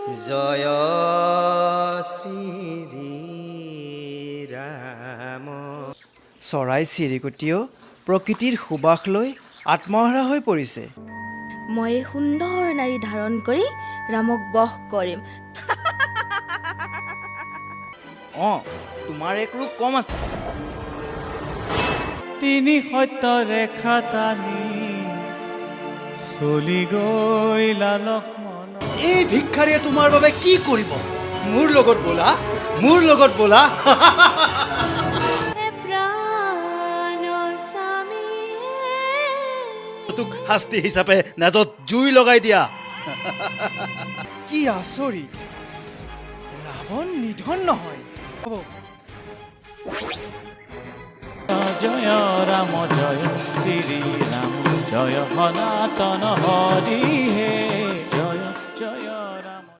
জয় শ্ৰী ৰাম। চৰাই চিৰিকটিয়েও প্ৰকৃতিৰ সুবাস লৈ আত্মহাৰা হৈ পৰিছে। মই এই সুন্দৰ নাৰী ধাৰণ কৰি ৰামক বশ কৰিম। তোমাৰ এক ৰূপ কম আছে। তিনি সত্য ৰেখা টানি চলি গৈ লক্ষ্মণ। এই ভিক্ষাৰীয়ে তোমাৰ বাবে কি কৰিব? মোৰ লগত ব'লা, মোৰ লগত ব'লা। তোক শাস্তি হিচাপে নেজত জুই লগাই দিয়া। কি আচৰিত! ৰাৱণ নিধন নহয়। জয় ৰাম জয় শ্ৰী ৰাম জয় সনাতন হৰি হে।